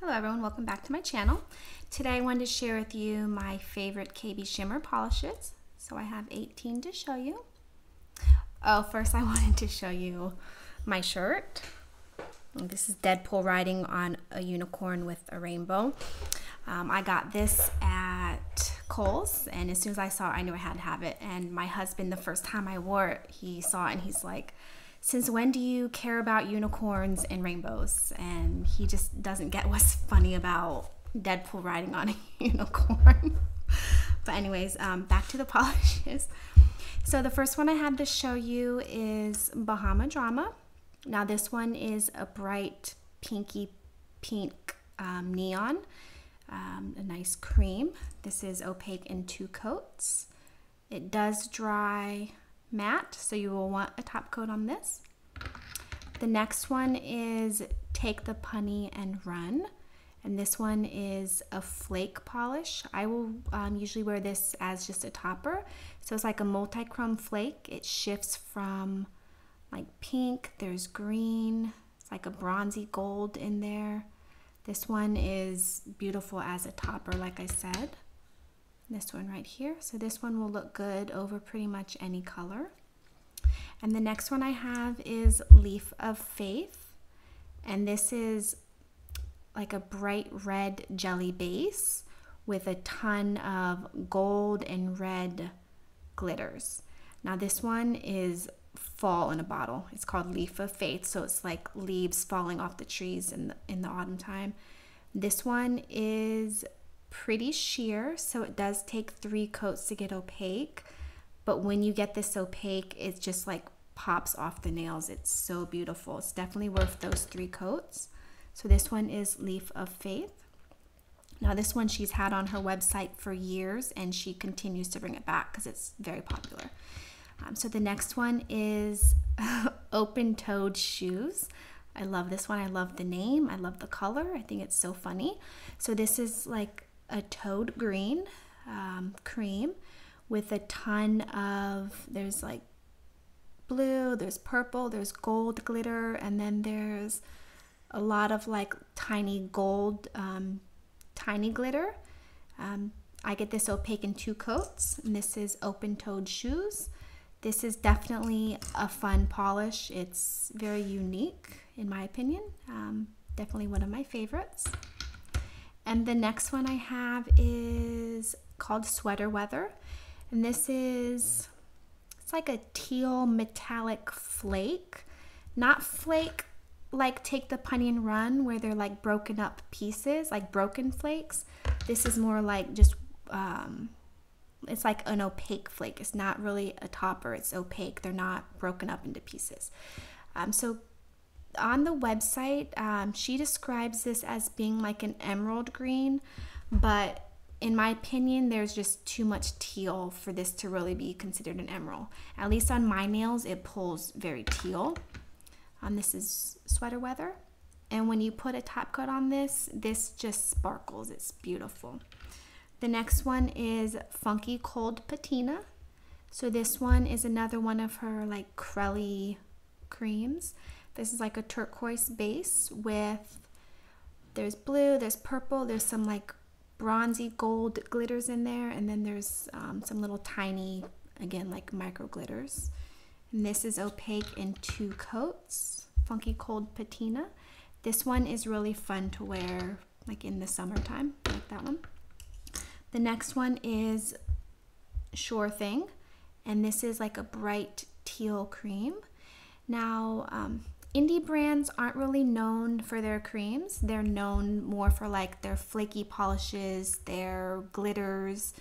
Hello everyone, welcome back to my channel. Today I wanted to share with you my favorite KBShimmer polishes. So I have 18 to show you. Oh, first I wanted to show you my shirt. This is Deadpool riding on a unicorn with a rainbow. I got this at Kohl's, and as soon as I saw it, I knew I had to have it. And my husband, the first time I wore it, he saw it and he's like, "Since when do you care about unicorns and rainbows?" And he just doesn't get what's funny about Deadpool riding on a unicorn. But anyways, back to the polishes. So the first one I had to show you is Bahama Drama. Now this one is a bright pinky pink neon, a nice cream. This is opaque in 2 coats. It does dry matte, so you will want a top coat on this. The next one is Take the Punny and Run, and this one is a flake polish. I will usually wear this as just a topper, so it's like a multi-chrome flake. It shifts from like pink, there's green, it's like a bronzy gold in there. This one is beautiful as a topper, like I said. This one right here. So this one will look good over pretty much any color. And the next one I have is Leaf of Faith. And this is like a bright red jelly base with a ton of gold and red glitters. Now this one is fall in a bottle. It's called Leaf of Faith. So it's like leaves falling off the trees in the autumn time. This one is pretty sheer, so it does take 3 coats to get opaque, but when you get this opaque, it just like pops off the nails. It's so beautiful. It's definitely worth those 3 coats. So this one is Leaf of Faith. Now this one she's had on her website for years, and she continues to bring it back because it's very popular. So the next one is Open-Toed Shoes. I love this one. I love the name. I love the color. I think it's so funny. So this is like a toad green cream with a ton of, there's like blue, there's purple, there's gold glitter, and then there's a lot of like tiny gold, tiny glitter. I get this opaque in 2 coats, and this is Open-Toed Shoes. This is definitely a fun polish. It's very unique in my opinion. Definitely one of my favorites. And the next one I have is called Sweater Weather. And this is, it's like a teal metallic flake. Not flake like Take the Punny and Run, where they're like broken up pieces, like broken flakes. This is more like just, it's like an opaque flake. It's not really a topper, it's opaque. They're not broken up into pieces. So on the website, she describes this as being like an emerald green, but in my opinion, there's just too much teal for this to really be considered an emerald. At least on my nails, it pulls very teal. This is Sweater Weather. And when you put a top coat on this, this just sparkles. It's beautiful. The next one is Funky Cold Patina. So this one is another one of her like crelly creams. This is like a turquoise base with, there's blue, there's purple, there's some like bronzy gold glitters in there, and then there's some little tiny, again, like micro glitters. And this is opaque in 2 coats, Funky Cold Patina. This one is really fun to wear like in the summertime, like that one. The next one is Sure Thing, and this is like a bright teal cream. Now, indie brands aren't really known for their creams. They're known more for like their flaky polishes, their glitters,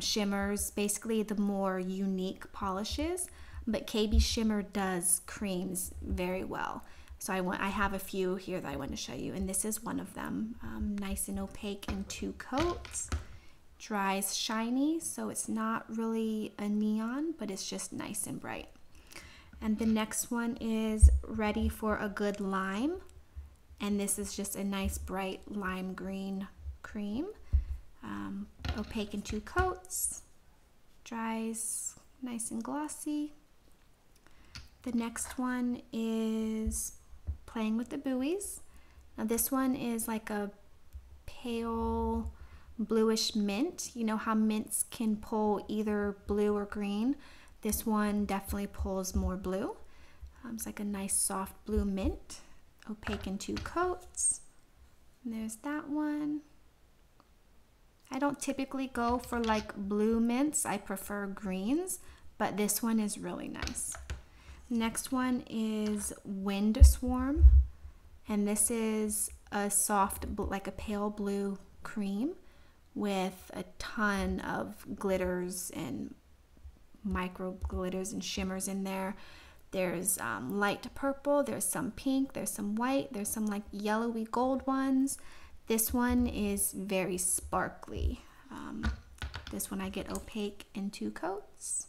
shimmers, basically the more unique polishes. But KBShimmer does creams very well. So I have a few here that I want to show you, and this is one of them. Nice and opaque in 2 coats. Dries shiny, so it's not really a neon, but it's just nice and bright. And the next one is Ready for a Good Lime, and this is just a nice bright lime green cream, opaque in 2 coats, dries nice and glossy. The next one is Playing with the Buoys. Now this one is like a pale bluish mint. You know how mints can pull either blue or green? This one definitely pulls more blue. It's like a nice soft blue mint, opaque in 2 coats. And there's that one. I don't typically go for like blue mints. I prefer greens, but this one is really nice. Next one is Wind Swarm, and this is a soft, like a pale blue cream with a ton of glitters and micro glitters and shimmers in there. There's light purple, there's some pink, there's some white, there's some like yellowy gold ones. This one is very sparkly. This one I get opaque in 2 coats.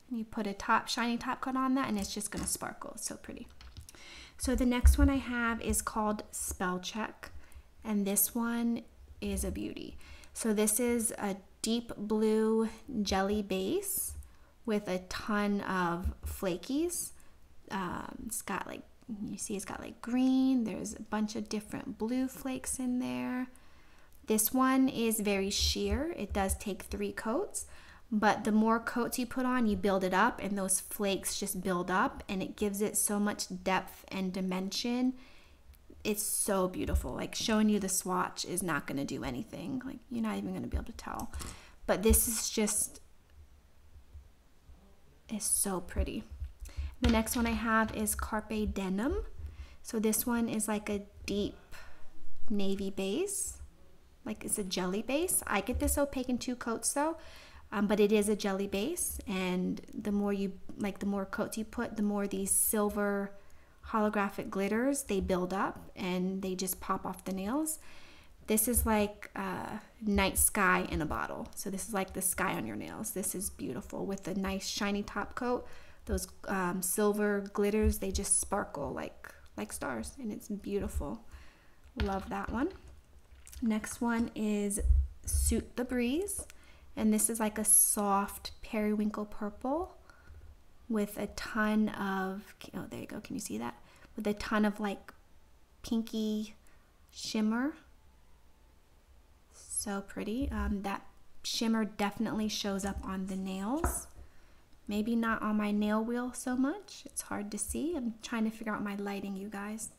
And you put a shiny top coat on that and it's just gonna sparkle. It's so pretty. So the next one I have is called Spell Check, and this one is a beauty. So this is a deep blue jelly base with a ton of flakies. It's got like, you see it's got like green, there's a bunch of different blue flakes in there. This one is very sheer. It does take 3 coats, but the more coats you put on, you build it up, and those flakes just build up, and it gives it so much depth and dimension. It's so beautiful. Like, showing you the swatch is not going to do anything. Like, you're not even going to be able to tell. But this is just, it's so pretty. The next one I have is Carpe Denim. So this one is like a deep navy base. Like, it's a jelly base. I get this opaque in 2 coats though. But it is a jelly base, and the more you, like, the more coats you put, the more these silver holographic glitters, they build up and they just pop off the nails. This is like night sky in a bottle. So this is like the sky on your nails. This is beautiful with a nice shiny top coat. Those silver glitters, they just sparkle like stars, and it's beautiful. Love that one. Next one is Suit the Breeze. And this is like a soft periwinkle purple with a ton of, oh, there you go. Can you see that? With a ton of like pinky shimmer. So pretty. That shimmer definitely shows up on the nails. Maybe not on my nail wheel so much. It's hard to see. I'm trying to figure out my lighting, you guys.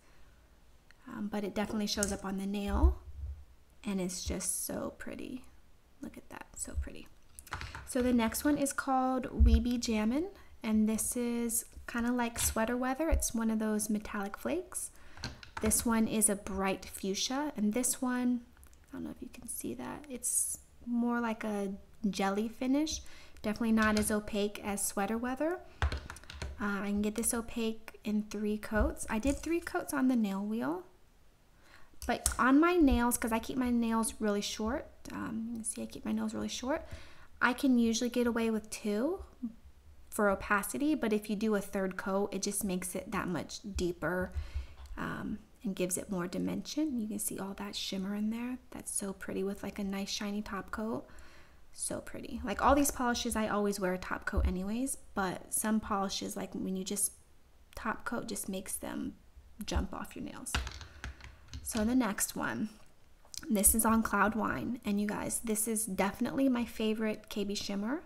But it definitely shows up on the nail, and it's just so pretty. Look at that, so pretty. So the next one is called We Be Jammin', and this is kind of like sweater weather. It's one of those metallic flakes. This one is a bright fuchsia, and this one, I don't know if you can see that, it's more like a jelly finish. Definitely not as opaque as sweater weather. I can get this opaque in 3 coats. I did 3 coats on the nail wheel. But on my nails, because I keep my nails really short, you can see I keep my nails really short, I can usually get away with 2 for opacity, but if you do a 3rd coat, it just makes it that much deeper and gives it more dimension. You can see all that shimmer in there. That's so pretty with like a nice shiny top coat. So pretty. Like, all these polishes, I always wear a top coat anyways, but some polishes, like when you just top coat, just makes them jump off your nails. So the next one, this is on Cloud Wine, and you guys, this is definitely my favorite KBShimmer,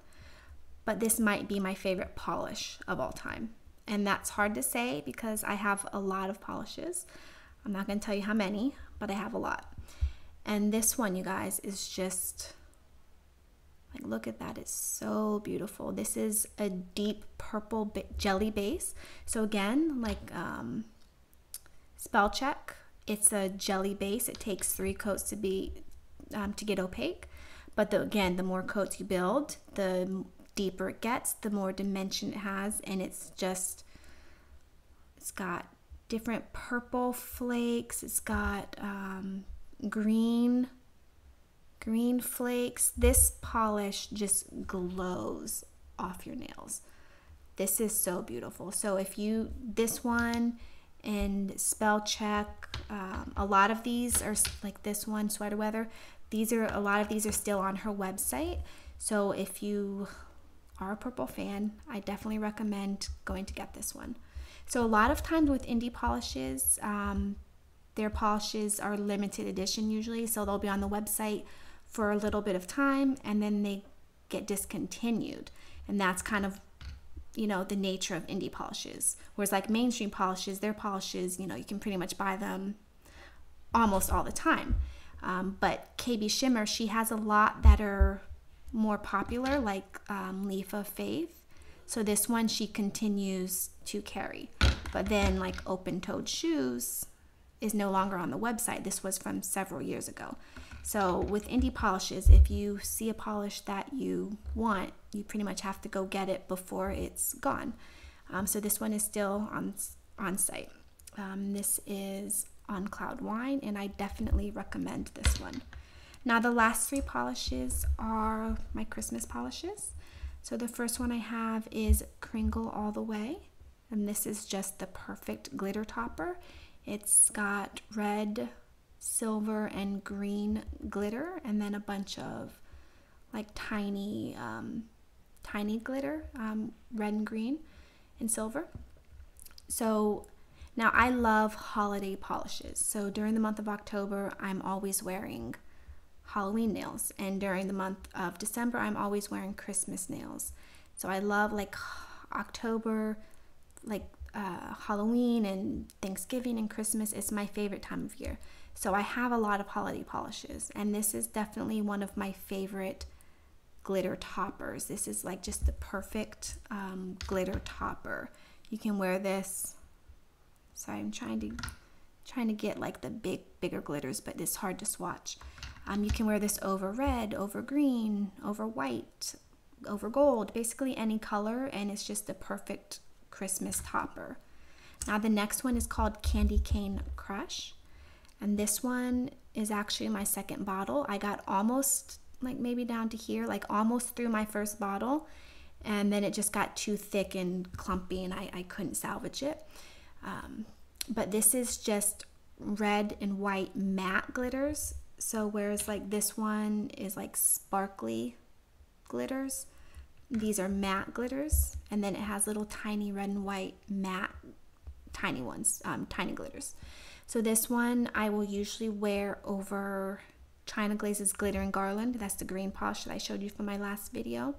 but this might be my favorite polish of all time. And that's hard to say because I have a lot of polishes. I'm not going to tell you how many, but I have a lot. And this one, you guys, is just, like, look at that. It's so beautiful. This is a deep purple jelly base. So again, like Spell Check, it's a jelly base. It takes 3 coats to get opaque. But again, the more coats you build, the deeper it gets, the more dimension it has, and it's got different purple flakes. It's got green flakes. This polish just glows off your nails. This is so beautiful. So if you, this one and Spell Check, a lot of these are like this one, Sweater Weather. A lot of these are still on her website. So if you are a purple fan, I definitely recommend going to get this one. So a lot of times with indie polishes, their polishes are limited edition usually, so they'll be on the website for a little bit of time and then they get discontinued. And that's kind of, you know, the nature of indie polishes. Whereas like mainstream polishes, their polishes, you know, you can pretty much buy them almost all the time. But KBShimmer, she has a lot that are more popular, like Leaf of Faith. So this one she continues to carry. But then like open-toed shoes is no longer on the website. This was from several years ago. So with indie polishes, if you see a polish that you want, you pretty much have to go get it before it's gone. So this one is still on site. This is on Cloud Wine, and I definitely recommend this one. Now the last three polishes are my Christmas polishes. So the first one I have is Kringle All the Way, and this is just the perfect glitter topper. It's got red, silver, and green glitter, and then a bunch of like tiny glitter, red and green and silver. So now I love holiday polishes. So during the month of October, I'm always wearing Halloween nails, and during the month of December, I'm always wearing Christmas nails. So I love like October, like Halloween and Thanksgiving and Christmas. It's my favorite time of year. So I have a lot of holiday polishes, and this is definitely one of my favorite glitter toppers. This is like just the perfect glitter topper. You can wear this. Sorry, I'm trying to get like the bigger glitters, but it's hard to swatch. You can wear this over red, over green, over white, over gold, basically any color, and it's just the perfect Christmas topper. Now the next one is called Candy Cane Crush, and this one is actually my second bottle. I got almost like maybe down to here, like almost through my first bottle, and then it just got too thick and clumpy and I couldn't salvage it. But this is just red and white matte glitters. So whereas like this one is like sparkly glitters, these are matte glitters, and then it has little tiny red and white matte tiny ones, tiny glitters. So this one I will usually wear over China Glaze's Glitter and Garland. That's the green polish that I showed you from my last video.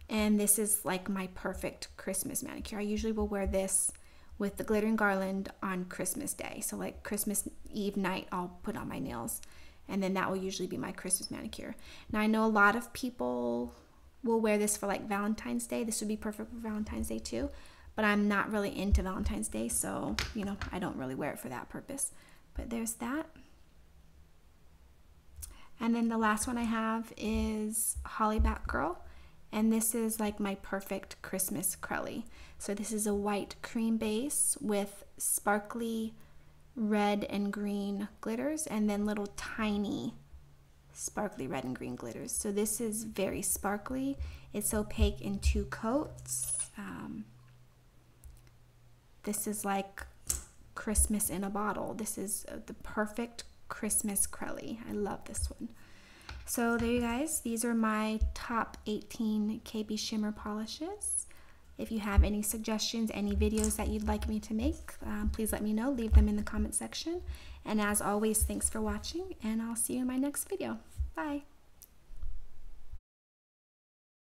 And this is like my perfect Christmas manicure. I usually will wear this with the Glitter and Garland on Christmas Day. So like Christmas Eve night, I'll put on my nails, and then that will usually be my Christmas manicure. Now I know a lot of people will wear this for like Valentine's Day. This would be perfect for Valentine's Day too, but I'm not really into Valentine's Day, so you know, I don't really wear it for that purpose. But there's that. And then the last one I have is Hollyback Girl, and this is like my perfect Christmas crelly. So this is a white cream base with sparkly red and green glitters, and then little tiny sparkly red and green glitters. So this is very sparkly. It's opaque in 2 coats. This is like Christmas in a bottle. This is the perfect Christmas crelly. I love this one. So there you guys, these are my top 18 KBShimmer polishes. If you have any suggestions, any videos that you'd like me to make, please let me know. Leave them in the comment section. And as always, thanks for watching, and I'll see you in my next video. Bye.